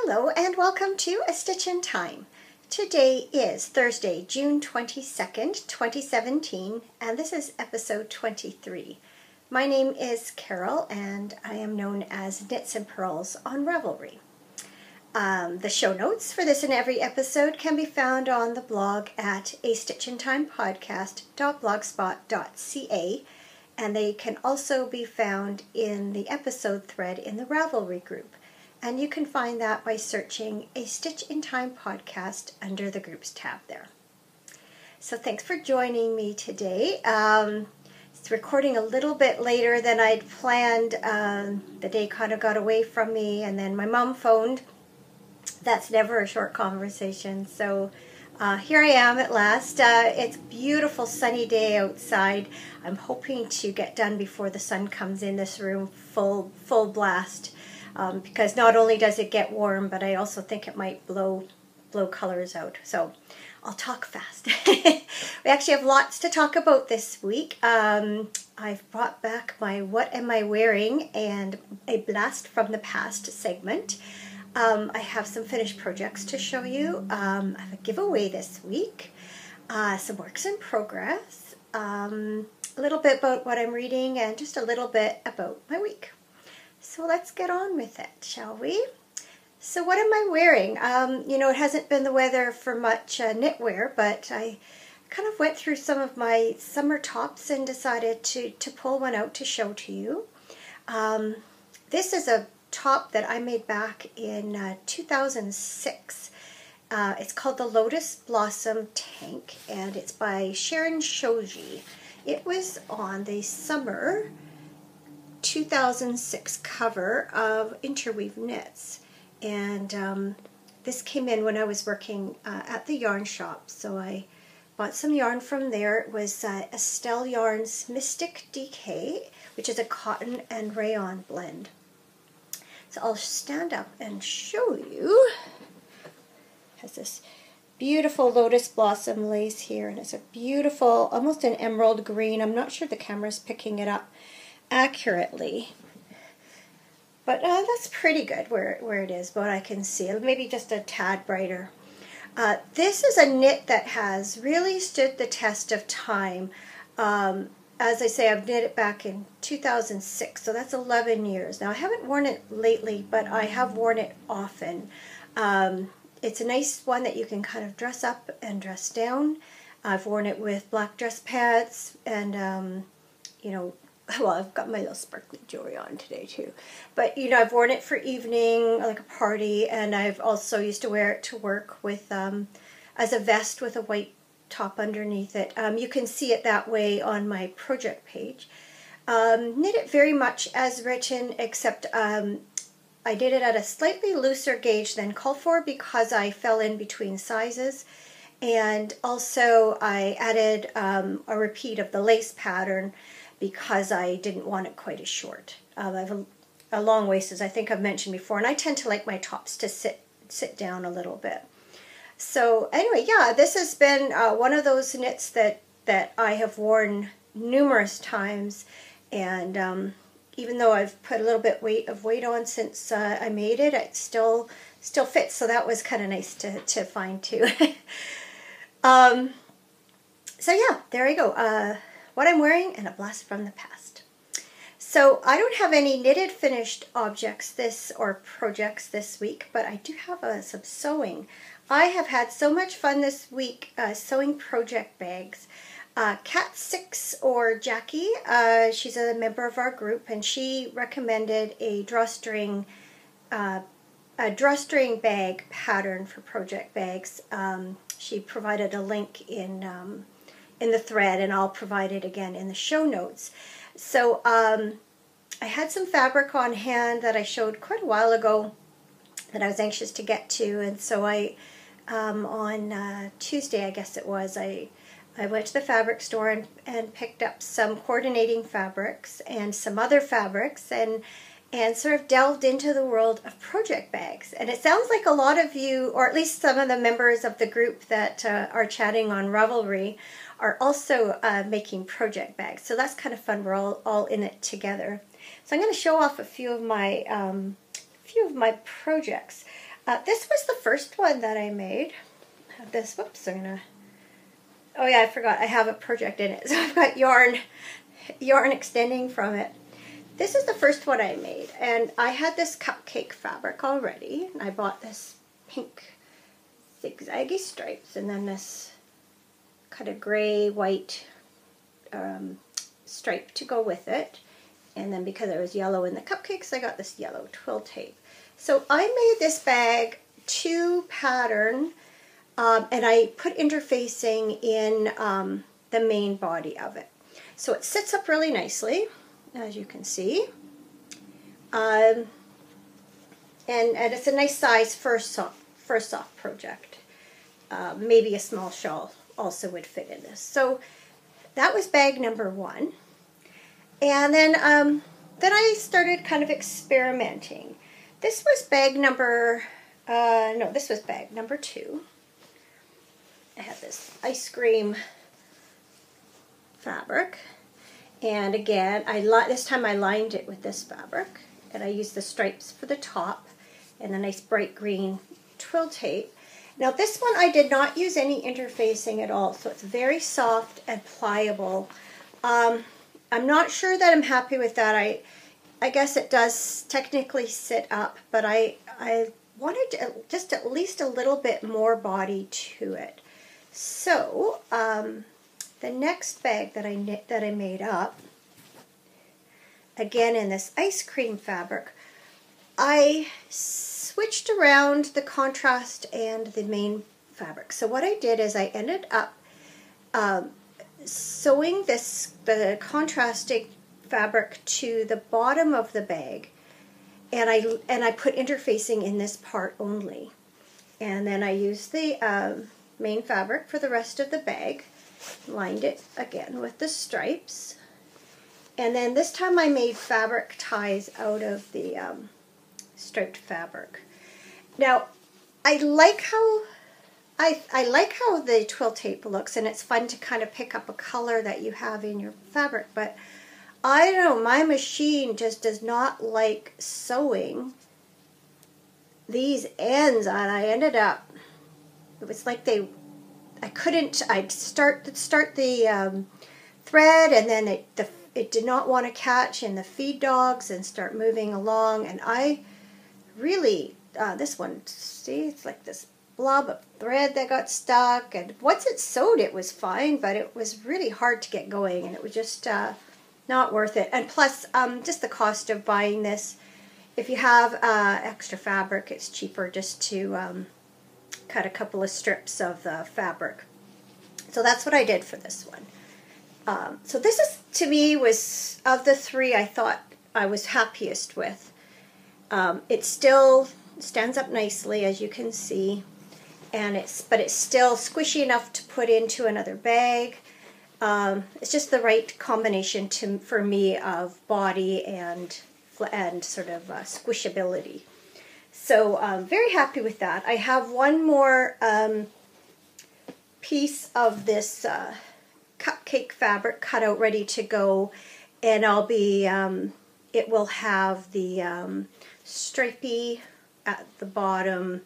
Hello and welcome to A Stitch in Time. Today is Thursday, June 22nd, 2017, and this is episode 23. My name is Carol and I am known as Knits and Pearls on Ravelry. The show notes for this and every episode can be found on the blog at astitchintimepodcast.blogspot.ca, and they can also be found in the episode thread in the Ravelry group. And you can find that by searching A Stitch in Time Podcast under the Groups tab there. So thanks for joining me today. It's recording a little bit later than I'd planned. The day kind of got away from me, and then my mom phoned. That's never a short conversation. So here I am at last. It's a beautiful sunny day outside. I'm hoping to get done before the sun comes in this room full blast. Because not only does it get warm, but I also think it might blow colors out. So I'll talk fast. We actually have lots to talk about this week. I've brought back my What Am I Wearing and a Blast from the Past segment. I have some finished projects to show you. I have a giveaway this week. Some works in progress. A little bit about what I'm reading and just a little bit about my week. So let's get on with it, shall we? So what am I wearing? It hasn't been the weather for much knitwear, but I kind of went through some of my summer tops and decided to pull one out to show to you. This is a top that I made back in 2006. It's called the Lotus Blossom Tank, and it's by Sharon Shoji. It was on the summer 2006 cover of Interweave Knits, and this came in when I was working at the yarn shop, so I bought some yarn from there. It was Estelle Yarn's Mystic DK, which is a cotton and rayon blend. So I'll stand up and show you. It has this beautiful lotus blossom lace here, and it's a beautiful, almost an emerald green. I'm not sure the camera's picking it up accurately, but that's pretty good where it is, what I can see. Maybe just a tad brighter. This is a knit that has really stood the test of time. As I say, I've knit it back in 2006, so that's 11 years. Now, I haven't worn it lately, but I have worn it often. It's a nice one that you can kind of dress up and dress down. I've worn it with black dress pants and, well, I've got my little sparkly jewelry on today too. But, I've worn it for evening, like a party, and I've also used to wear it to work with, as a vest with a white top underneath it. You can see it that way on my project page. Knit it very much as written, except I did it at a slightly looser gauge than called for because I fell in between sizes. And also I added a repeat of the lace pattern because I didn't want it quite as short. I have a long waist, as I think I've mentioned before, and I tend to like my tops to sit down a little bit. So anyway, yeah, this has been one of those knits that I have worn numerous times, and even though I've put a little bit of weight on since I made it, it still fits. So that was kind of nice to find too. So yeah, there you go. What I'm wearing and a blast from the past. So I don't have any knitted finished objects projects this week, but I do have some sewing. I have had so much fun this week sewing project bags. Cat 6, or Jackie, she's a member of our group, and she recommended a drawstring bag pattern for project bags. She provided a link in the thread, and I'll provide it again in the show notes. So I had some fabric on hand that I showed quite a while ago that I was anxious to get to, and so I on Tuesday, I guess it was, I went to the fabric store and picked up some coordinating fabrics and some other fabrics and sort of delved into the world of project bags. And it sounds like a lot of you, or at least some of the members of the group that are chatting on Ravelry, are also making project bags. So that's kind of fun. We're all in it together. So I'm going to show off a few of my projects. This was the first one that I made. I have this, whoops, oh yeah, I forgot, I have a project in it. So I've got yarn extending from it. This is the first one I made, and I had this cupcake fabric already. I bought this pink zigzaggy stripes, and then this kind of gray, white stripe to go with it. And then because it was yellow in the cupcakes, I got this yellow twill tape. So I made this bag to pattern, and I put interfacing in the main body of it. So it sits up really nicely, as you can see. And it's a nice size for a soft project. Maybe a small shawl also would fit in this. So that was bag number 1. And then I started kind of experimenting. This was bag number, this was bag number 2. I had this ice cream fabric. And again, this time I lined it with this fabric. And I used the stripes for the top and a nice bright green twill tape. Now this one I did not use any interfacing at all, so it's very soft and pliable. I'm not sure that I'm happy with that. I guess it does technically sit up, but I wanted just at least a little bit more body to it. So the next bag that I made up, again in this ice cream fabric, I switched around the contrast and the main fabric. So what I did is I ended up sewing the contrasting fabric to the bottom of the bag, and I put interfacing in this part only. And then I used the main fabric for the rest of the bag, lined it again with the stripes, and then this time I made fabric ties out of the striped fabric. Now I like how the twill tape looks, and it's fun to kind of pick up a color that you have in your fabric, but I don't know, my machine just does not like sewing these ends, and I ended up, it was like I'd start the thread, and then it did not want to catch in the feed dogs and start moving along, and I really, this one, see, it's like this blob of thread that got stuck, and once it sewed it was fine, but it was really hard to get going, and it was just not worth it. And plus just the cost of buying this, if you have extra fabric, it's cheaper just to cut a couple of strips of the fabric. So that's what I did for this one. So this is, to me, was, of the 3, I thought I was happiest with. It still stands up nicely, as you can see, but it's still squishy enough to put into another bag. It's just the right combination for me of body and sort of squishability. So I'm very happy with that. I have one more piece of this cupcake fabric cut out, ready to go, and I'll be, it will have the stripey at the bottom,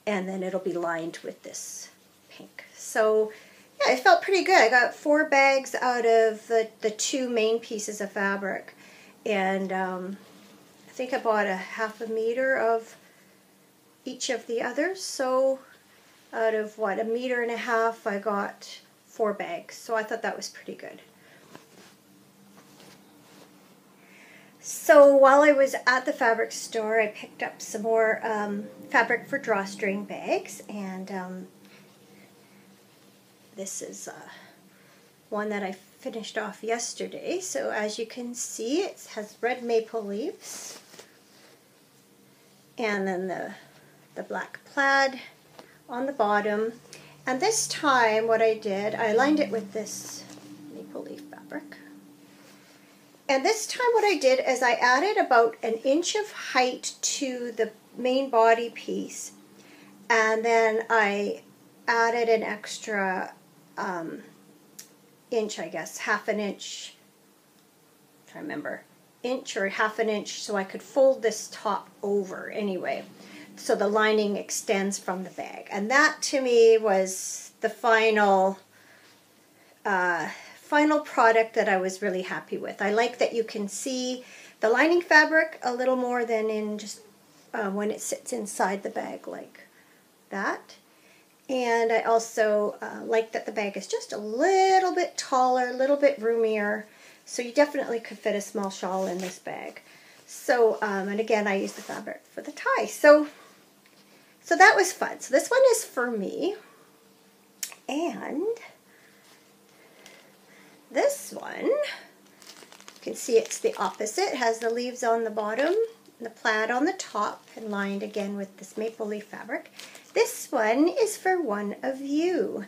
and then it'll be lined with this pink. So yeah, it felt pretty good. I got 4 bags out of the 2 main pieces of fabric, and I think I bought a 1/2 meter of each of the others. So out of what, 1.5 meters, I got 4 bags. So I thought that was pretty good. So while I was at the fabric store, I picked up some more fabric for drawstring bags, and this is one that I finished off yesterday. So as you can see, it has red maple leaves, and then the black plaid on the bottom. And this time what I did, I lined it with this maple leaf fabric. And this time what I did is I added about 1 inch of height to the main body piece, and then I added an extra inch, I guess, 1/2 inch, I'm trying to remember, inch or 1/2 inch, so I could fold this top over anyway. so the lining extends from the bag. And that to me was the final product that I was really happy with. I like that you can see the lining fabric a little more than in just when it sits inside the bag like that. And I also like that the bag is just a little bit taller, a little bit roomier, so you definitely could fit a small shawl in this bag. So, and again, I use the fabric for the tie. So that was fun. So this one is for me. And this one, you can see it's the opposite. It has the leaves on the bottom, and the plaid on the top, and lined again with this maple leaf fabric. This one is for one of you.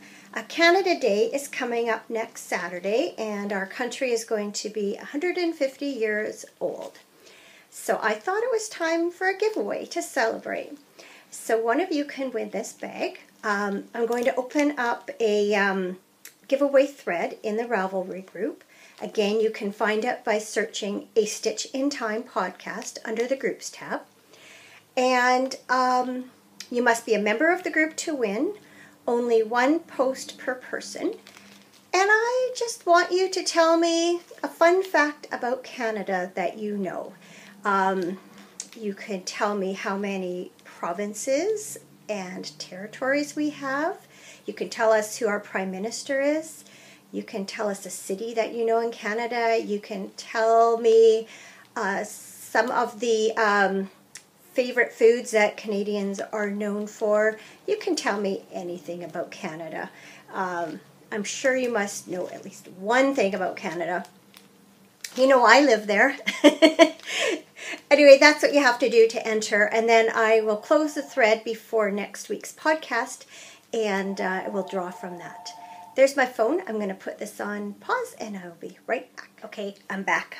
Canada Day is coming up next Saturday, and our country is going to be 150 years old. So I thought it was time for a giveaway to celebrate. So one of you can win this bag. I'm going to open up a giveaway thread in the Ravelry group. Again, you can find it by searching A Stitch in Time Podcast under the Groups tab. And you must be a member of the group to win. Only one post per person. And I just want you to tell me a fun fact about Canada that you know. You can tell me how many provinces and territories we have. You can tell us who our Prime Minister is. You can tell us a city that you know in Canada. You can tell me some of the favorite foods that Canadians are known for. You can tell me anything about Canada. I'm sure you must know at least one thing about Canada. You know, I live there. Anyway, that's what you have to do to enter. And then I will close the thread before next week's podcast, and I will draw from that. There's my phone. I'm going to put this on pause, and I'll be right back. Okay, I'm back.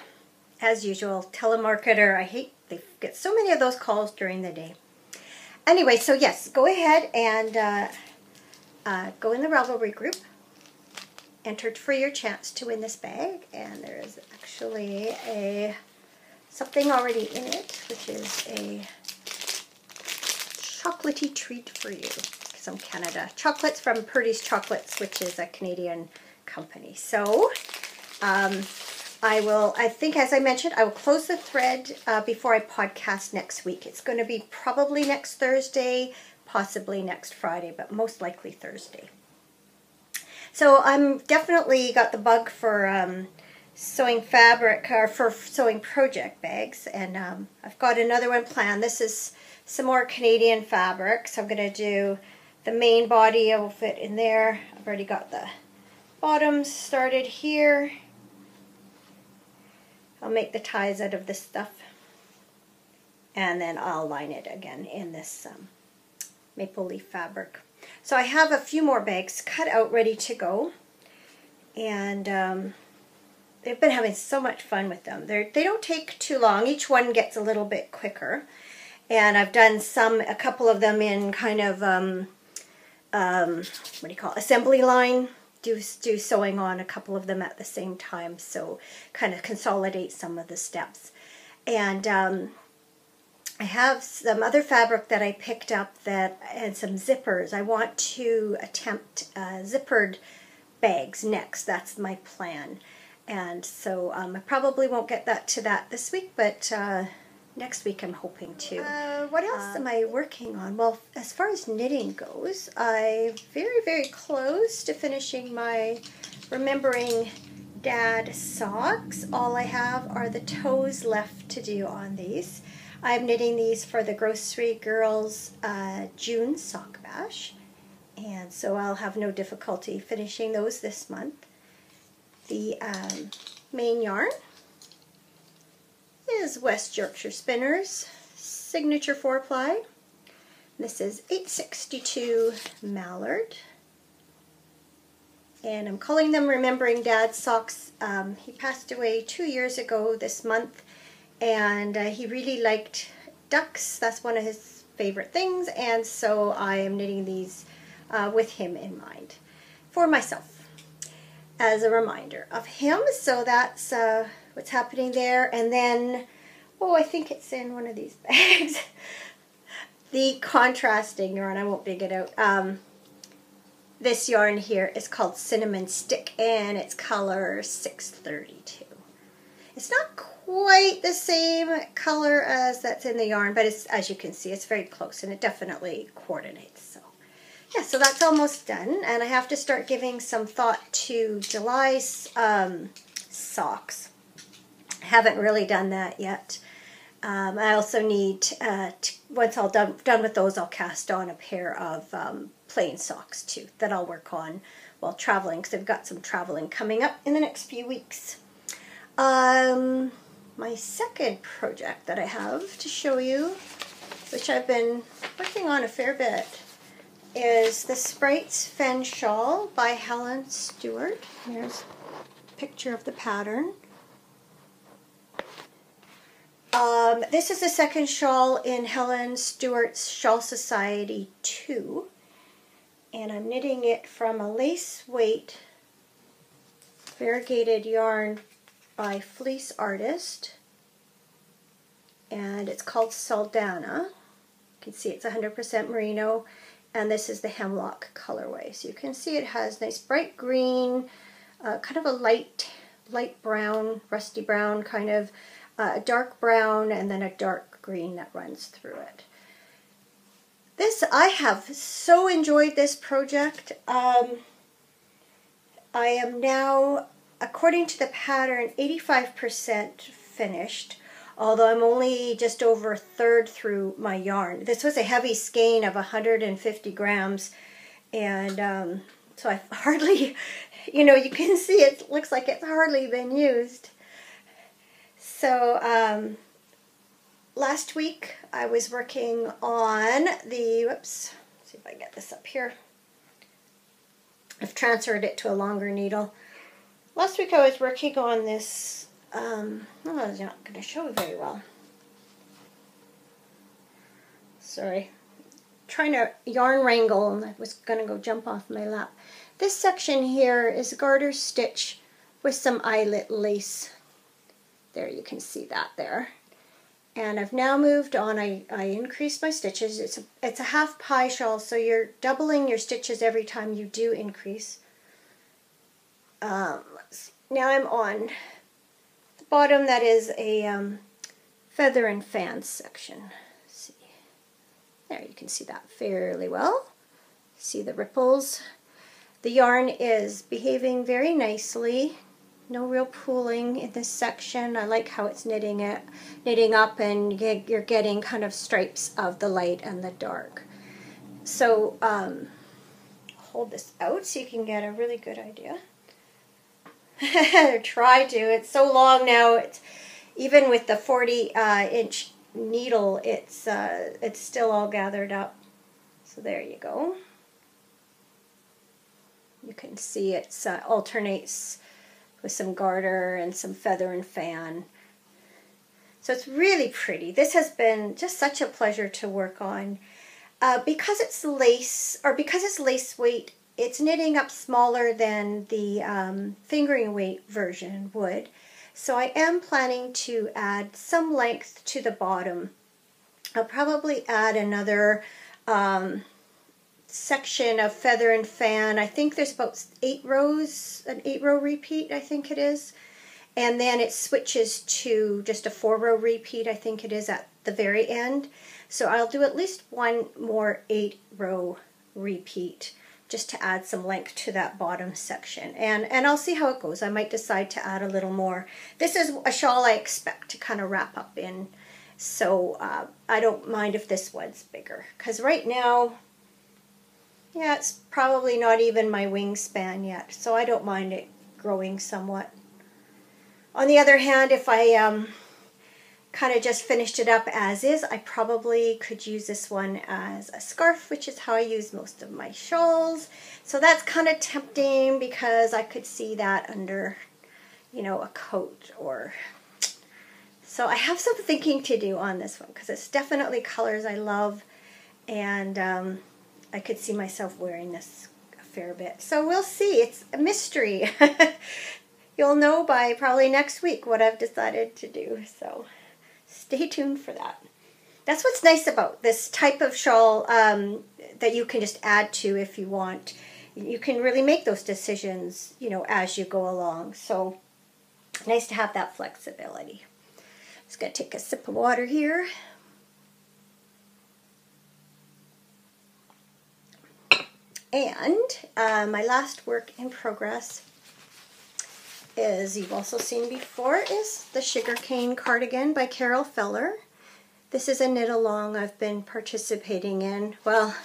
As usual, telemarketer. I hate they get so many of those calls during the day. Anyway, so yes, go ahead and go in the Ravelry group. Enter for your chance to win this bag, and there is actually something already in it, which is a chocolatey treat for you. Some Canada chocolates from Purdy's Chocolates, which is a Canadian company. So I think, as I mentioned, I will close the thread before I podcast next week. It's going to be probably next Thursday, possibly next Friday, but most likely Thursday. So I'm definitely got the bug for sewing fabric, or for sewing project bags, and I've got another one planned. This is some more Canadian fabric, so I'm going to do the main body. I will fit in there. I've already got the bottoms started here. I'll make the ties out of this stuff, and then I'll line it again in this maple leaf fabric. So I have a few more bags cut out, ready to go, and they've been having so much fun with them. They don't take too long. Each one gets a little bit quicker, and I've done a couple of them in kind of what do you call it, assembly line. Do sewing on a couple of them at the same time, so kind of consolidate some of the steps. And I have some other fabric that I picked up and some zippers. I want to attempt zippered bags next. That's my plan. And so I probably won't get to that this week, but next week I'm hoping to. What else am I working on? Well, as far as knitting goes, I'm very, very close to finishing my Remembering Dad socks. All I have are the toes left to do on these. I'm knitting these for the Grocery Girls June sock bash, and so I'll have no difficulty finishing those this month. The main yarn is West Yorkshire Spinners Signature 4-ply. This is 862 Mallard, and I'm calling them Remembering Dad socks. He passed away 2 years ago this month, and he really liked ducks. That's one of his favorite things, and so I am knitting these with him in mind for myself as a reminder of him. So that's what's happening there. And then, I think it's in one of these bags. the contrasting yarn. I won't dig it out. This yarn here is called Cinnamon Stick, and it's color 632. It's not quite the same color as that's in the yarn, but it's, as you can see, it's very close, and it definitely coordinates. So yeah, so that's almost done, and I have to start giving some thought to July's socks. I haven't really done that yet. I also need, once I'm done with those, I'll cast on a pair of plain socks too that I'll work on while traveling, because I've got some traveling coming up in the next few weeks. My second project that I have to show you, which I've been working on a fair bit, is the Sprites Fen Shawl by Helen Stewart. There's a picture of the pattern. This is the second shawl in Helen Stewart's Shawl Society 2, and I'm knitting it from a lace weight variegated yarn by Fleece Artist, and it's called Saldana. You can see it's 100% merino, and this is the hemlock colorway. So you can see it has nice bright green, kind of a light brown, rusty brown kind of, a dark brown, and then a dark green that runs through it. I have so enjoyed this project. I am now, according to the pattern, 85% finished, although I'm only just over a third through my yarn. This was a heavy skein of 150 grams, and so I've hardly, you can see it looks like it's hardly been used. So last week I was working on the, let's see if I get this up here. I've transferred it to a longer needle. Last week I was working on this, oh, it's not going to show very well. Sorry. Trying to yarn wrangle, and I was going to go jump off my lap. This section here is garter stitch with some eyelet lace. There, you can see that there. And I've now moved on. I increased my stitches. It's a half pie shawl, so you're doubling your stitches every time you do increase. Now I'm on the bottom. That is a feather and fan section. Let's see. There, you can see that fairly well. See the ripples. The yarn is behaving very nicely. No real pooling in this section. I like how it's knitting up, and you're getting kind of stripes of the light and the dark. So hold this out so you can get a really good idea. Try to. It's so long now. It's even with the 40-inch needle. It's still all gathered up. So there you go. You can see it alternates with some garter and some feather and fan. So it's really pretty. This has been just such a pleasure to work on. Because it's lace, or because it's lace weight, it's knitting up smaller than the fingering weight version would. So I am planning to add some length to the bottom. I'll probably add another section of feather and fan. I think there's about 8 rows, an 8-row repeat, I think it is. And then it switches to just a 4-row repeat, I think it is, at the very end. So I'll do at least one more 8-row repeat just to add some length to that bottom section. And I'll see how it goes. I might decide to add a little more. This is a shawl I expect to kind of wrap up in. So I don't mind if this one's bigger. Because right now, yeah, it's probably not even my wingspan yet, so I don't mind it growing somewhat. On the other hand, if I kind of just finished it up as is, I probably could use this one as a scarf, which is how I use most of my shawls. So that's kind of tempting because I could see that under, a coat or... So I have some thinking to do on this one because it's definitely colors I love, and I could see myself wearing this a fair bit. So we'll see. It's a mystery. You'll know by probably next week what I've decided to do. So stay tuned for that. that's what's nice about this type of shawl that you can just add to if you want. You can really make those decisions, as you go along. So nice to have that flexibility. Just going to take a sip of water here. And my last work in progress is, you've also seen before, is the Sugarcane Cardigan by Carol Feller. This is a knit along I've been participating in. Well,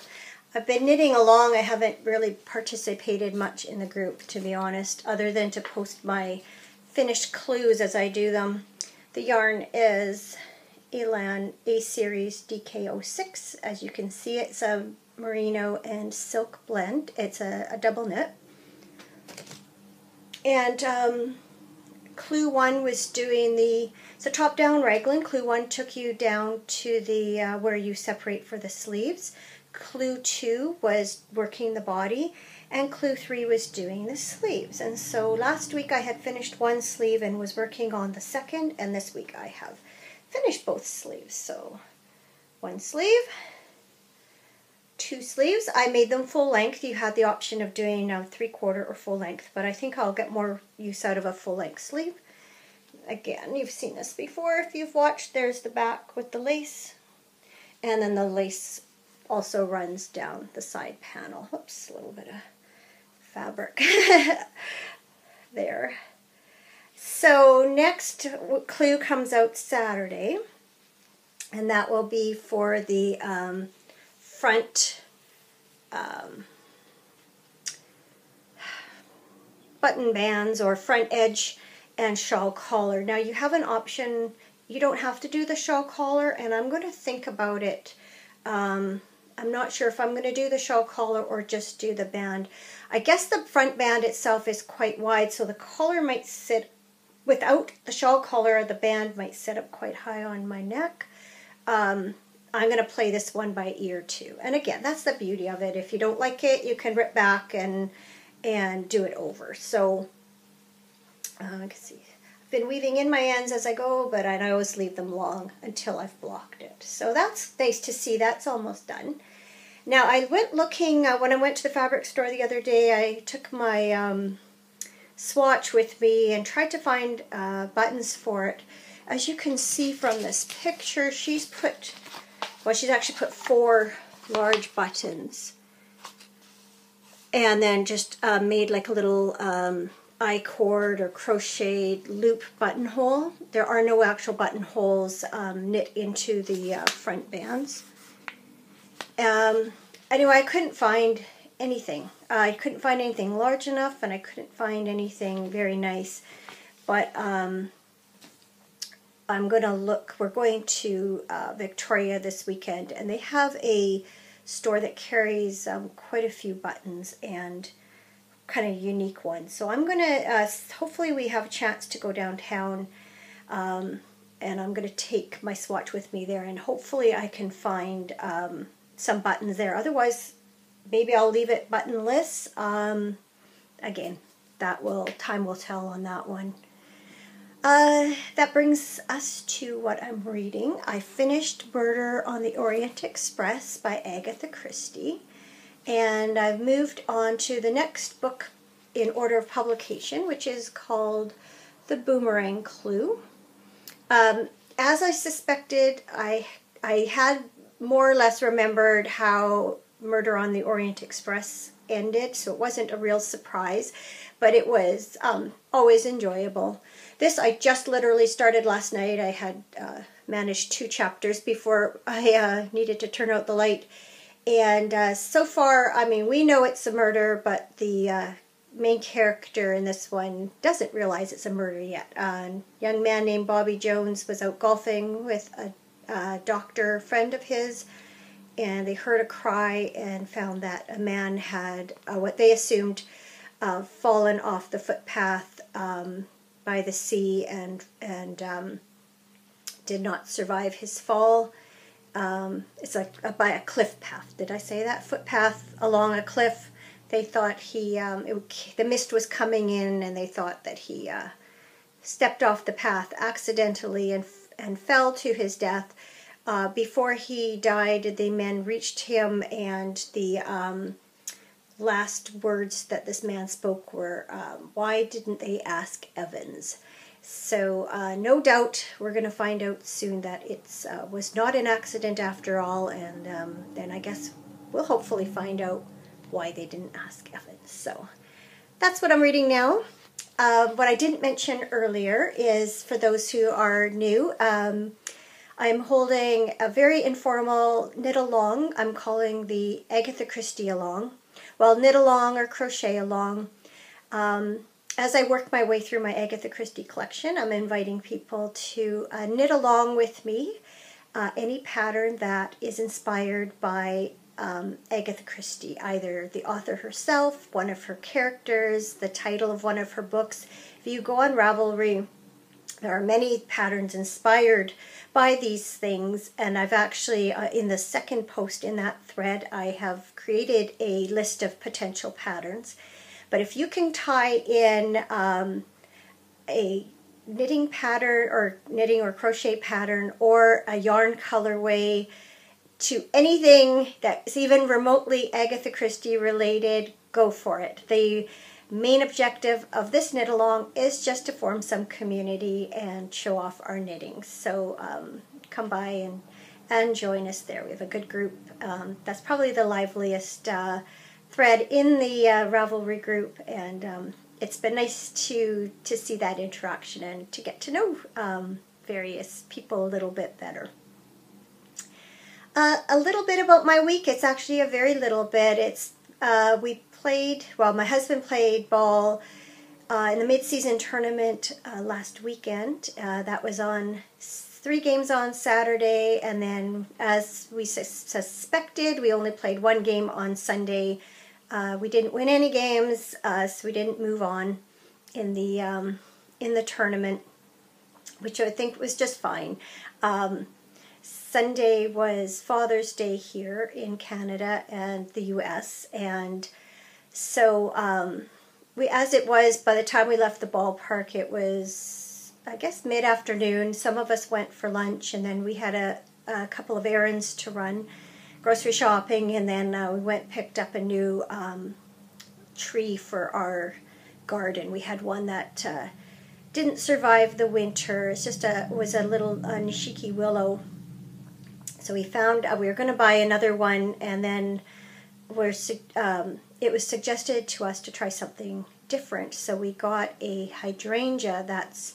I've been knitting along. I haven't really participated much in the group, to be honest, other than to post my finished clues as I do them. The yarn is Elan A-Series DK06. As you can see, it's a merino and silk blend. It's a double knit. And Clue 1 was doing it's a top-down raglan. Clue 1 took you down to the where you separate for the sleeves. Clue 2 was working the body, and Clue 3 was doing the sleeves. And so last week I had finished one sleeve and was working on the second, and this week I have finished both sleeves. So one sleeve, two sleeves. I made them full length. You had the option of doing 3/4 or full length, but I think I'll get more use out of a full length sleeve. Again, you've seen this before if you've watched. There's the back with the lace, and then the lace also runs down the side panel. Whoops, a little bit of fabric there. So next Clue comes out Saturday, and that will be for the front button bands or front edge and shawl collar. Now you have an option. You don't have to do the shawl collar, and I'm going to think about it. I'm not sure if I'm going to do the shawl collar or just do the band. I guess the front band itself is quite wide, so the collar might sit, without the shawl collar, the band might sit up quite high on my neck. I'm going to play this one by ear too. And again, that's the beauty of it. If you don't like it, you can rip back and do it over. So, you can see, I've been weaving in my ends as I go, but I always leave them long until I've blocked it. So that's nice to see. That's almost done. Now, I went looking, when I went to the fabric store the other day, I took my swatch with me and tried to find buttons for it. As you can see from this picture, she's actually put 4 large buttons, and then just made like a little I-cord or crocheted loop buttonhole. There are no actual buttonholes knit into the front bands. Anyway, I couldn't find anything. I couldn't find anything large enough, and I couldn't find anything very nice. But I'm going to look. We're going to Victoria this weekend, and they have a store that carries quite a few buttons and kind of unique ones. So I'm going to, hopefully we have a chance to go downtown, and I'm going to take my swatch with me there, and hopefully I can find some buttons there. Otherwise, maybe I'll leave it buttonless. Again, time will tell on that one. That brings us to what I'm reading. I finished Murder on the Orient Express by Agatha Christie, and I've moved on to the next book in order of publication, which is called The Boomerang Clue. As I suspected, I had more or less remembered how Murder on the Orient Express ended, so it wasn't a real surprise, but it was always enjoyable. This I just literally started last night. I had managed 2 chapters before I needed to turn out the light, and so far, I mean, we know it's a murder, but the main character in this one doesn't realize it's a murder yet. A young man named Bobby Jones was out golfing with a doctor friend of his, and they heard a cry and found that a man had what they assumed fallen off the footpath by the sea and did not survive his fall. It's like by a cliff path. Did I say that? Footpath along a cliff. They thought the mist was coming in, and they thought that he stepped off the path accidentally and fell to his death. Before he died, the men reached him, and the last words that this man spoke were, "Why didn't they ask Evans?" So no doubt we're going to find out soon that it was not an accident after all, and then I guess we'll hopefully find out why they didn't ask Evans. So that's what I'm reading now. What I didn't mention earlier is, for those who are new, I'm holding a very informal knit-along. I'm calling the Agatha Christie along. Well, knit-along or crochet-along. As I work my way through my Agatha Christie collection, I'm inviting people to knit along with me any pattern that is inspired by Agatha Christie, either the author herself, one of her characters, the title of one of her books. If you go on Ravelry, there are many patterns inspired by these things, and I've actually, in the second post in that thread, I have created a list of potential patterns. But if you can tie in a knitting pattern or knitting or crochet pattern or a yarn colorway to anything that's even remotely Agatha Christie related, go for it. The main objective of this knit along is just to form some community and show off our knitting. So come by and join us there. We have a good group. That's probably the liveliest thread in the Ravelry group, and it's been nice to see that interaction and to get to know various people a little bit better. A little bit about my week. It's actually a very little bit. It's my husband played ball in the mid-season tournament last weekend. That was on 3 games on Saturday, and then, as we suspected, we only played 1 game on Sunday. We didn't win any games, so we didn't move on in the tournament, which I think was just fine. Sunday was Father's Day here in Canada and the U.S., and so as it was, by the time we left the ballpark, it was, I guess, mid-afternoon. Some of us went for lunch, and then we had a couple of errands to run, grocery shopping, and then we went and picked up a new tree for our garden. We had one that didn't survive the winter. It's just was a little nishiki willow. So we found we were going to buy another one, and then it was suggested to us to try something different. So we got a hydrangea that's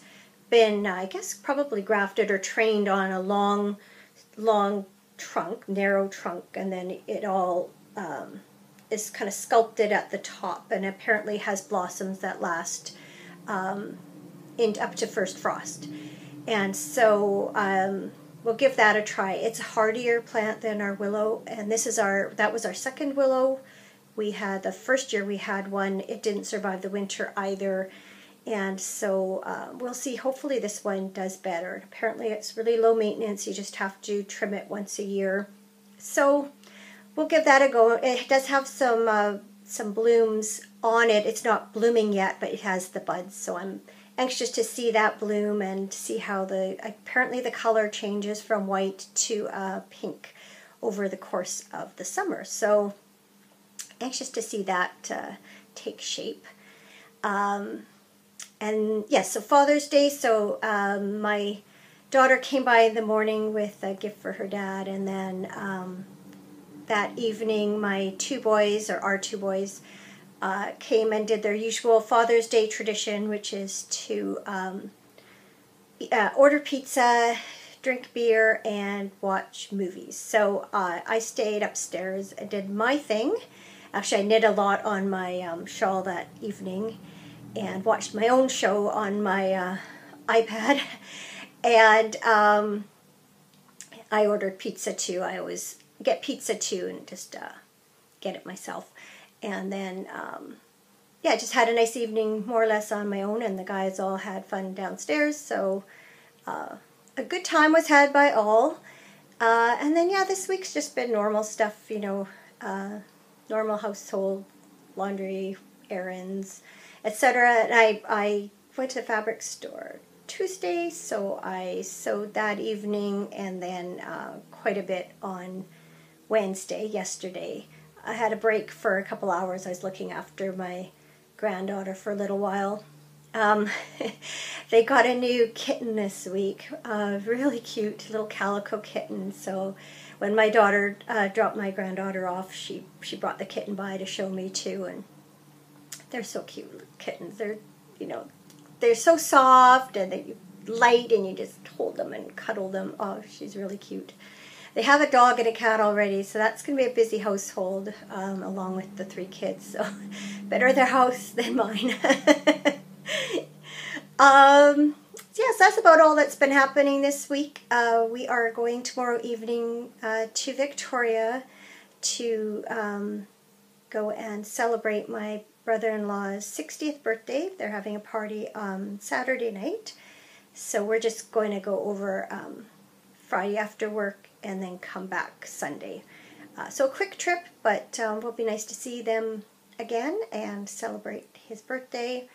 been, I guess, probably grafted or trained on a long trunk, narrow trunk, and then it all is kind of sculpted at the top, and apparently has blossoms that last up to first frost. And so we'll give that a try. It's a hardier plant than our willow, and that was our second willow. We had the first year we had one. It didn't survive the winter either, and so we'll see. Hopefully this one does better. Apparently it's really low maintenance. You just have to trim it once a year. So we'll give that a go. It does have some blooms on it. It's not blooming yet, but it has the buds. So I'm anxious to see that bloom and see how apparently the color changes from white to pink over the course of the summer. So anxious to see that take shape. And yes, so Father's Day. So my daughter came by in the morning with a gift for her dad, and then that evening our 2 boys, came and did their usual Father's Day tradition, which is to order pizza, drink beer, and watch movies. So I stayed upstairs and did my thing. Actually, I knit a lot on my shawl that evening and watched my own show on my iPad. And I ordered pizza too. I always get pizza too and just get it myself. And then, just had a nice evening more or less on my own, and the guys all had fun downstairs. So a good time was had by all. And then, this week's just been normal stuff, normal household, laundry, errands, etc. And I went to the fabric store Tuesday, so I sewed that evening, and then quite a bit on Wednesday, yesterday. I had a break for a couple hours. I was looking after my granddaughter for a little while. They got a new kitten this week, really cute little calico kitten. So when my daughter dropped my granddaughter off, she brought the kitten by to show me too, and they're so cute kittens. They're so soft, and they're light, and you just hold them and cuddle them. Oh, she's really cute. They have a dog and a cat already, so that's going to be a busy household, along with the 3 kids. So better their house than mine. Yes, that's about all that's been happening this week. We are going tomorrow evening to Victoria to go and celebrate my brother-in-law's 60th birthday. They're having a party on Saturday night. So we're just going to go over Friday after work and then come back Sunday. So a quick trip, but it'll be nice to see them again and celebrate his birthday.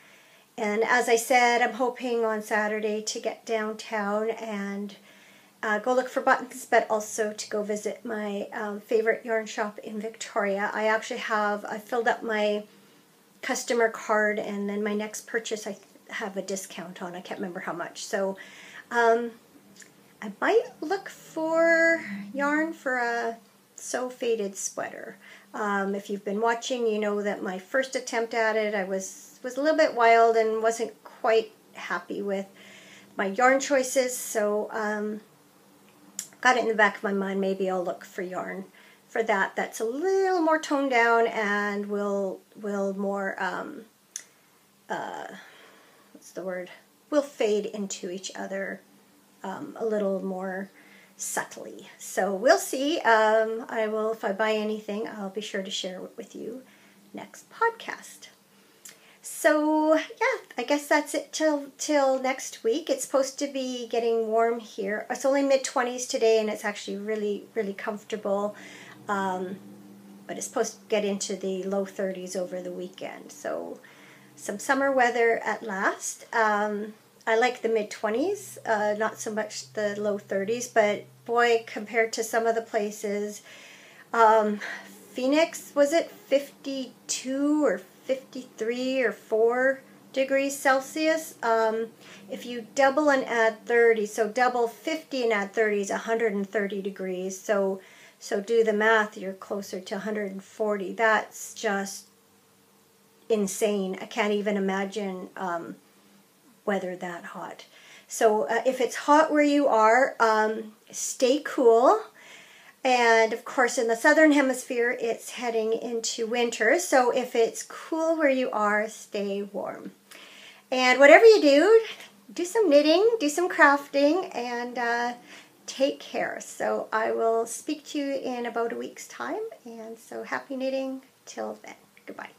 And as I said, I'm hoping on Saturday to get downtown and go look for buttons, but also to go visit my favorite yarn shop in Victoria. I filled up my customer card, and then my next purchase I have a discount on. I can't remember how much. So I might look for yarn for a sew faded sweater. If you've been watching, you know that my first attempt at it, I was a little bit wild and wasn't quite happy with my yarn choices. So got it in the back of my mind, maybe I'll look for yarn for that. That's a little more toned down and will more will fade into each other a little more subtly. So we'll see. If I buy anything, I'll be sure to share it with you next podcast. So yeah, I guess that's it till next week. It's supposed to be getting warm here. It's only mid-20s today, and it's actually really, really comfortable. But it's supposed to get into the low 30s over the weekend. So some summer weather at last. I like the mid-20s, not so much the low 30s, but boy, compared to some of the places, Phoenix, was it 52 or 53 or 4 degrees Celsius? If you double and add 30, so double 50 and add 30 is 130 degrees. So do the math, you're closer to 140. That's just insane. I can't even imagine weather that hot. So if it's hot where you are, stay cool. And of course, in the southern hemisphere, it's heading into winter. So if it's cool where you are, stay warm. And whatever you do some knitting, do some crafting, and take care. So I will speak to you in about a week's time. And so happy knitting till then. Goodbye.